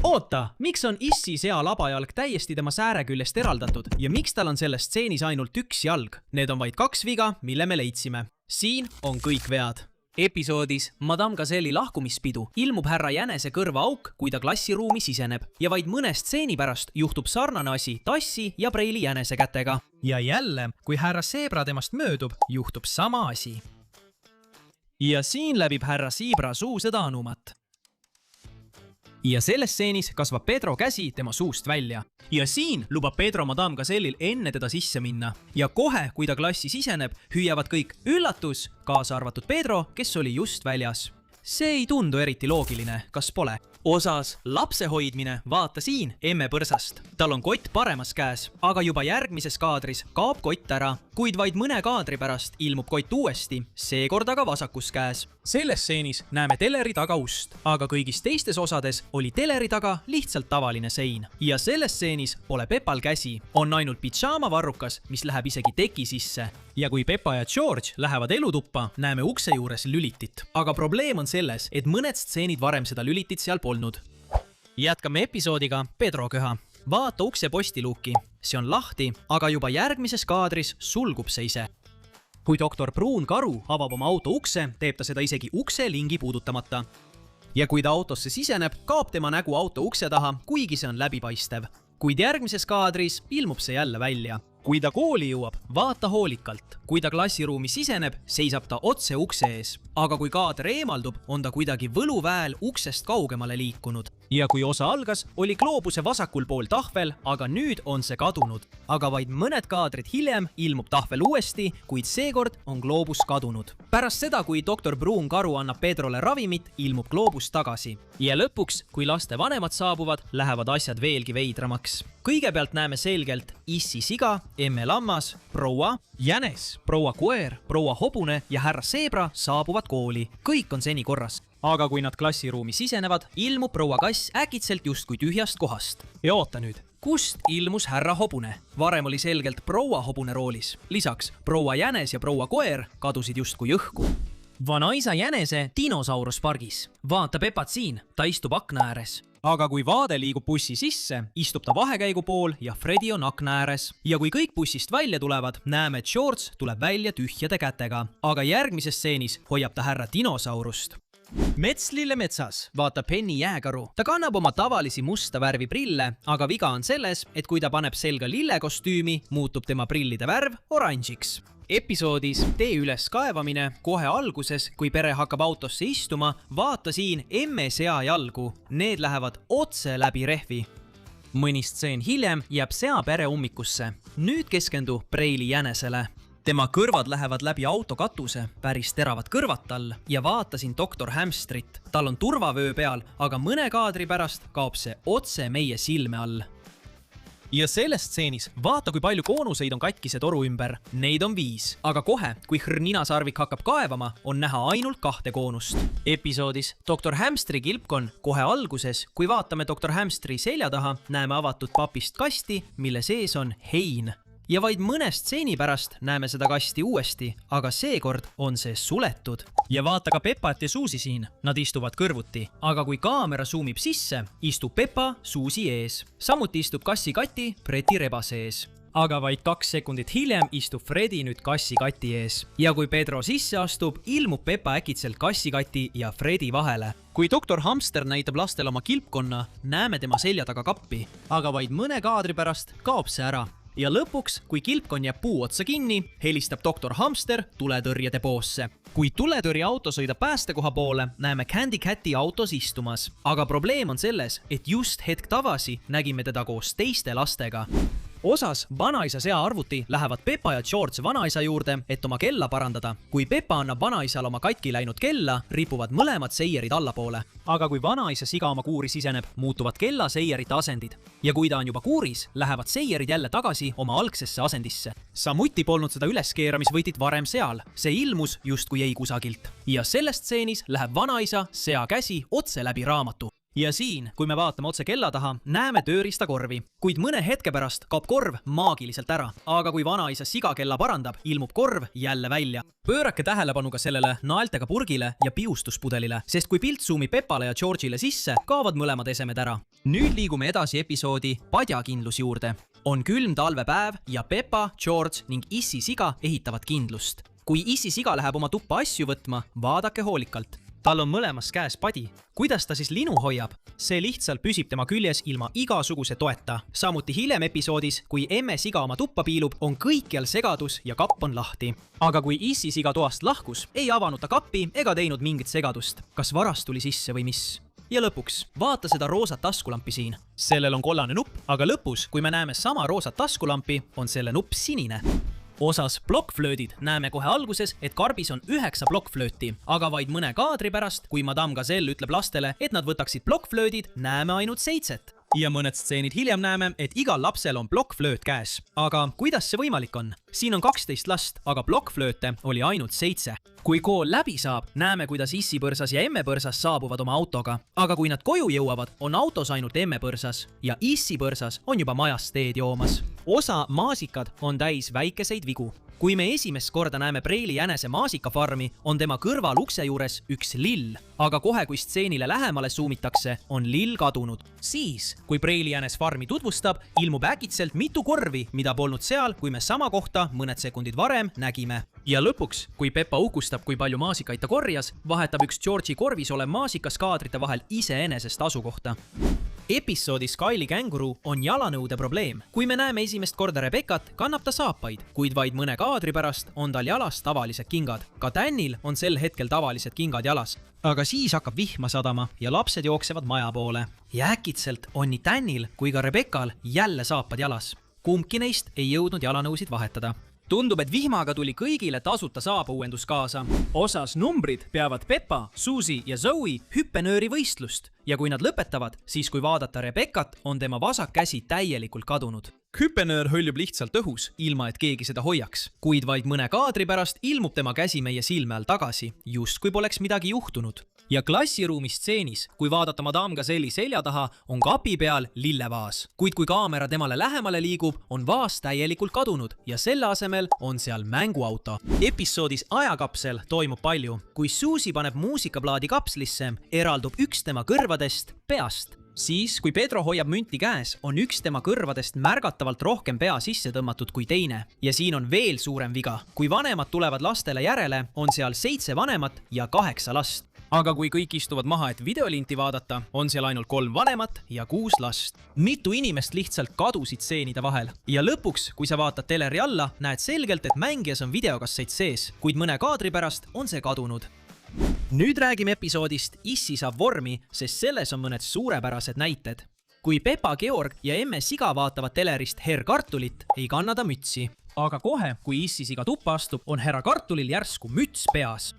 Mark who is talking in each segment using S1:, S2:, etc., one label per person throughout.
S1: Oota, miks on Issi sea labajalg täiesti tema sääre küljest eraldatud ja miks tal on selles stseenis ainult üks jalg? Need on vaid 2 viga, mille me leidsime. Siin on kõik vead. Episoodis Madame Gazelle'i lahkumispidu ilmub härra Jänese kõrva auk, kui ta klassiruumi siseneb ja vaid mõne stseeni pärast juhtub sarnane asi Tassi ja Preili Jänese kätega. Ja jälle, kui härra Zebra temast möödub, juhtub sama asi. Ja siin läbib härra Zebra suu seda anumat. Ja selles stseenis kasvab Pedro käsi tema suust välja. Ja siin lubab Pedro Madame Gazelle'il enne teda sisse minna. Ja kohe, kui ta klassi siseneb, hüüavad kõik üllatus, kaasa arvatud Pedro, kes oli just väljas. See ei tundu eriti loogiline, kas pole? Osas lapse hoidmine, vaata siin, emme põrsast. Tal on kott paremas käes, aga juba järgmises kaadris kaob kott ära, kuid vaid mõne kaadri pärast ilmub kott uuesti, seekord aga vasakus käes. Selles stseenis näeme teleri taga ust, aga kõigis teistes osades oli teleri taga lihtsalt tavaline sein. Ja selles stseenis pole Pepal käsi, on ainult pidžaamavarrukas, mis läheb isegi teki sisse. Ja kui Pepa ja George lähevad elutuppa, näeme ukse juures lülitit. Aga probleem on selles, et mõned stseenid varem seda lülitit seal polnud. Jätkame episoodiga Pedro köha. Vaata ukse postiluuki. See on lahti, aga juba järgmises kaadris sulgub see ise. Kui doktor Pruun Karu avab oma auto ukse, teeb ta seda isegi ukse lingi puudutamata. Ja kui ta autosse siseneb, kaob tema nägu auto ukse taha, kuigi see on läbipaistev. Kuid järgmises kaadris ilmub see jälle välja. Kui ta kooli jõuab, vaata hoolikalt. Kui ta klassiruumi siseneb, seisab ta otse ukse ees. Aga kui kaader eemaldub, on ta kuidagi võluväel uksest kaugemale liikunud. Ja kui osa algas, oli gloobuse vasakul pool tahvel, aga nüüd on see kadunud. Aga vaid mõned kaadrid hiljem ilmub tahvel uuesti, kuid seekord on gloobus kadunud. Pärast seda, kui doktor Pruun Karu annab Pedrole ravimit, ilmub gloobus tagasi. Ja lõpuks, kui laste vanemad saabuvad, lähevad asjad veelgi veidramaks. Kõigepealt näeme selgelt Issi siga, emme lammas, proua Jänes, proua koer, proua hobune ja härra Zebra saabuvad kooli. Kõik on seni korras. Aga kui nad klassiruumi sisenevad, ilmub proua kass äkitselt justkui tühjast kohast. Ja oota nüüd, kust ilmus härra hobune? Varem oli selgelt proua hobune roolis. Lisaks proua Jänes ja proua koer kadusid justkui õhku. Vanaisa Jänese dinosauruspargis. Vaata Pepat siin, ta istub akna ääres. Aga kui vaade liigub bussi sisse, istub ta vahekäigu pool ja Freddy on akna ääres. Ja kui kõik bussist välja tulevad, näeme, et George tuleb välja tühjade kätega. Aga järgmises stseenis hoiab ta härra dinosaurust. Metslille metsas vaatab Penny jääkaru. Ta kannab oma tavalisi musta värvi prille, aga viga on selles, et kui ta paneb selga lille kostüümi, muutub tema prillide värv oranžiks. Episoodis Tee üles kaevamine kohe alguses, kui pere hakkab autosse istuma, vaata siin emme sea jalgu. Need lähevad otse läbi rehvi. Mõni stseen hiljem jääb sea pere ummikusse. Nüüd keskendu Preili Jänesele. Tema kõrvad lähevad läbi auto katuse, päris teravad kõrvad tal ja vaata siin doktor Hamstrit. Tal on turvavöö peal, aga mõne kaadri pärast kaob see otse meie silme all. Ja selles stseenis vaata, kui palju koonuseid on katkise toru ümber. Neid on 5. Aga kohe, kui Hrnina Sarvik hakkab kaevama, on näha ainult 2 koonust. Episoodis doktor Hamstri kilpkon kohe alguses, kui vaatame doktor Hamstri selja taha, näeme avatud papist kasti, mille sees on hein. Ja vaid mõne stseeni pärast näeme seda kasti uuesti, aga seekord on see suletud. Ja vaata ka Pepat ja Suusi siin, nad istuvad kõrvuti. Aga kui kaamera zoomib sisse, istub Pepa Suusi ees. Samuti istub kassi Kati Breti rebase ees. Aga vaid 2 sekundit hiljem istub Freddy nüüd kassi Kati ees. Ja kui Pedro sisse astub, ilmub Pepa äkitselt kassi Kati ja Freddy vahele. Kui doktor Hamster näitab lastel oma kilpkonna, näeme tema selja taga kappi. Aga vaid mõne kaadri pärast kaob see ära. Ja lõpuks, kui kilpkon jääb puu otsa kinni, helistab doktor Hamster tuletõrje depoosse. Kui tuletõrje auto sõidab päästekoha poole, näeme Candy Cati autos istumas. Aga probleem on selles, et just hetk tagasi nägime teda koos teiste lastega. Osas vanaisa sea arvuti lähevad Pepa ja George vanaisa juurde, et oma kella parandada. Kui Pepa annab vanaisal oma katki läinud kella, ripuvad mõlemad seierid allapoole. Aga kui vanaisa siga oma kuuri siseneb, muutuvad kella seierite asendid. Ja kui ta on juba kuuris, lähevad seierid jälle tagasi oma algsesse asendisse. Samuti polnud seda üleskeeramisvõtit varem seal. See ilmus justkui ei kusagilt. Ja selles stseenis läheb vanaisa sea käsi otse läbi raamatu. Ja siin, kui me vaatame otse kella taha, näeme tööriistakorvi. Kuid mõne hetke pärast kaob korv maagiliselt ära. Aga kui vanaisa sigakella parandab, ilmub korv jälle välja. Pöörake tähelepanu ka sellele naeltega purgile ja piustuspudelile, sest kui pilt zoomib Pepale ja George'ile sisse, kaovad mõlemad esemed ära. Nüüd liigume edasi episoodi padjakindlus juurde. On külm talvepäev ja Pepa, George ning Issi siga ehitavad kindlust. Kui Issi siga läheb oma tuppa asju võtma, vaadake hoolikalt. Tal on mõlemas käes padi. Kuidas ta siis linu hoiab? See lihtsalt püsib tema küljes ilma igasuguse toeta. Samuti hiljem episoodis, kui emme siga oma tuppa piilub, on kõikjal segadus ja kapp on lahti. Aga kui Issi siga toast lahkus, ei avanud ta kappi ega teinud mingit segadust. Kas varas tuli sisse või mis? Ja lõpuks, vaata seda roosat taskulampi siin. Sellel on kollane nupp, aga lõpus, kui me näeme sama roosat taskulampi, on selle nupp sinine. Osas plokkflöödid näeme kohe alguses, et karbis on 9 plokkflööti, aga vaid mõne kaadri pärast, kui Madame Gazelle ütleb lastele, et nad võtaksid plokkflöödid, näeme ainult 7. Ja mõned stseenid hiljem näeme, et igal lapsel on plokkflööt käes. Aga kuidas see võimalik on? Siin on 12 last, aga plokkflööte oli ainult 7. Kui kool läbi saab, näeme, kuidas Issi põrsas ja emme põrsas saabuvad oma autoga. Aga kui nad koju jõuavad, on autos ainult emme põrsas ja Issi põrsas on juba majas teed joomas. Osa maasikad on täis väikeseid vigu. Kui me esimest korda näeme Preili jänese maasikafarmi, on tema kõrval ukse juures üks lill. Aga kohe, kui stseenile lähemale suumitakse, on lill kadunud. Siis, kui Preili jänes farmi tutvustab, ilmub äkitselt mitu korvi, mida polnud seal, kui me sama kohta mõned sekundid varem nägime. Ja lõpuks, kui Pepa uhkustab, kui palju maasikaid ta korjas, vahetab üks George'i korvis olev maasikas kaadrite vahel iseenesest asukohta. Episoodis Kylie känguru on jalanõude probleem. Kui me näeme esimest korda Rebekat, kannab ta saapaid, kuid vaid mõne kaadri pärast on tal jalas tavalised kingad. Ka Dannil on sel hetkel tavalised kingad jalas. Aga siis hakkab vihma sadama ja lapsed jooksevad maja poole. Ja äkitselt on nii Dannil kui ka Rebekal jälle saapad jalas. Kumbki neist ei jõudnud jalanõusid vahetada. Tundub, et vihmaga tuli kõigile tasuta saapauuendus kaasa. Osas numbrid peavad Peppa, Susie ja Zoe hüppenööri võistlust. Ja kui nad lõpetavad, siis kui vaadata Rebekat, on tema vasak käsi täielikult kadunud. Hüppenöör hõljub lihtsalt õhus, ilma et keegi seda hoiaks. Kuid vaid mõne kaadri pärast ilmub tema käsi meie silme all tagasi, just kui poleks midagi juhtunud. Ja klassiruumi stseenis, kui vaadata Madame Gazelle'i selja taha, on kapi peal lillevaas. Kuid kui kaamera temale lähemale liigub, on vaas täielikult kadunud ja selle asemel on seal mänguauto. Episoodis ajakapsel toimub palju. Kui Susie paneb muusikaplaadi kapslisse, eraldub üks tema kõrvadest peast. Siis, kui Pedro hoiab münti käes, on üks tema kõrvadest märgatavalt rohkem pea sisse tõmmatud kui teine. Ja siin on veel suurem viga. Kui vanemad tulevad lastele järele, on seal 7 vanemat ja 8 last. Aga kui kõik istuvad maha, et videolinti vaadata, on seal ainult 3 vanemat ja 6 last. Mitu inimest lihtsalt kadusid stseenide vahel. Ja lõpuks, kui sa vaatad teleri alla, näed selgelt, et mängijas on videokassett sees, kuid mõne kaadri pärast on see kadunud. Nüüd räägime episoodist Issi saab vormi, sest selles on mõned suurepärased näited. Kui Pepa, Georg ja emme siga vaatavad telerist Herr Kartulit, ei kanna ta mütsi. Aga kohe, kui Issi siga tuppa astub, on härra Kartulil järsku müts peas.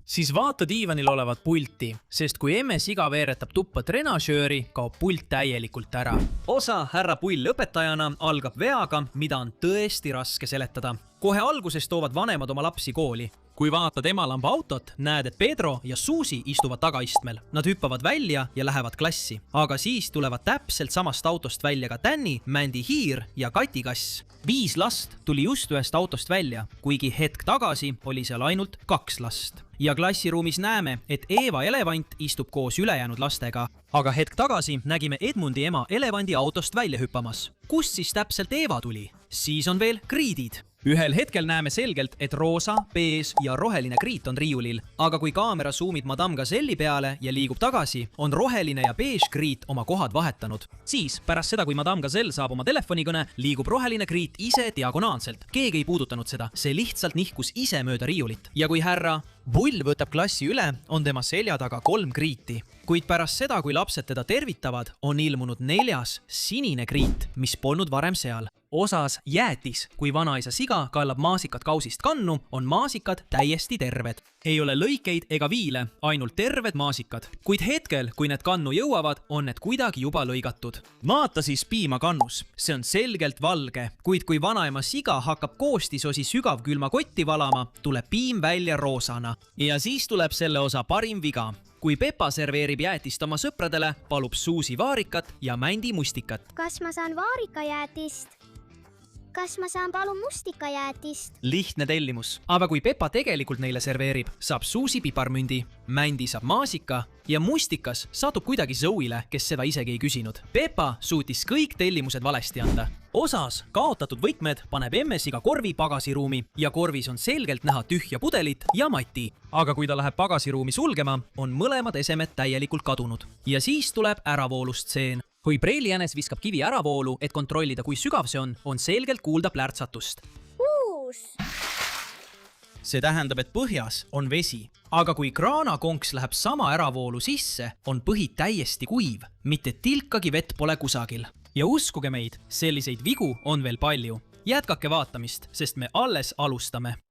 S1: Siis vaata diivanil olevat pulti, sest kui emme siga veeretab tuppa trenažööri, kaob pult täielikult ära. Osa härra Pull õpetajana algab veaga, mida on tõesti raske seletada. Kohe alguses toovad vanemad oma lapsi kooli. Kui vaatad emalamba autot, näed, et Pedro ja Susie istuvad tagaistmel. Nad hüppavad välja ja lähevad klassi. Aga siis tulevad täpselt samast autost välja ka Danny, Mandy Hiir ja Kati kass. 5 last tuli just ühest autost välja, kuigi hetk tagasi oli seal ainult 2 last. Ja klassiruumis näeme, et Eva elevant istub koos ülejäänud lastega. Aga hetk tagasi nägime Edmundi ema elevandi autost välja hüppamas. Kust siis täpselt Eva tuli? Siis on veel kriidid. Ühel hetkel näeme selgelt, et roosa, bees ja roheline kriit on riiulil, aga kui kaamera suumib Madame Gazelle'i peale ja liigub tagasi, on roheline ja bees kriit oma kohad vahetanud. Siis, pärast seda, kui Madame Gazelle saab oma telefonikõne, liigub roheline kriit ise diagonaalselt. Keegi ei puudutanud seda, see lihtsalt nihkus ise mööda riiulit. Ja kui härra Bull võtab klassi üle, on tema selja taga 3 kriiti. Kuid pärast seda, kui lapsed teda tervitavad, on ilmunud 4. sinine kriit, mis polnud varem seal. Osas jäätis, kui vanaisa siga kallab maasikat kausist kannu, on maasikad täiesti terved. Ei ole lõikeid ega viile, ainult terved maasikad. Kuid hetkel, kui need kannu jõuavad, on need kuidagi juba lõigatud. Vaata siis piima kannus. See on selgelt valge, kuid kui vanaema siga hakkab koostisosi sügavkülma kotti valama, tuleb piim välja roosana. Ja siis tuleb selle osa parim viga. Kui Pepa serveerib jäätist oma sõpradele, palub Susie vaarikat ja Mandy mustikat.
S2: Kas ma saan vaarikajäätist? Kas ma saan palun mustikajäätist?
S1: Lihtne tellimus. Aga kui Pepa tegelikult neile serveerib, saab Susie piparmündi, Mandy saab maasika ja Mustikas satub kuidagi Zoe'le, kes seda isegi ei küsinud. Peppa suutis kõik tellimused valesti anda. Osas kaotatud võtmed paneb MS-iga korvi pagasiruumi ja korvis on selgelt näha tühja pudelit ja Mati. Aga kui ta läheb pagasiruumi sulgema, on mõlemad esemed täielikult kadunud. Ja siis tuleb äravoolusstseen. Kui preiliänes viskab kivi äravoolu, et kontrollida, kui sügav see on selgelt kuulda plärtsatust. See tähendab, et põhjas on vesi. Aga kui kraanakonks läheb sama äravoolu sisse, on põhi täiesti kuiv, mitte tilkagi vett pole kusagil. Ja uskuge meid, selliseid vigu on veel palju. Jätkake vaatamist, sest me alles alustame.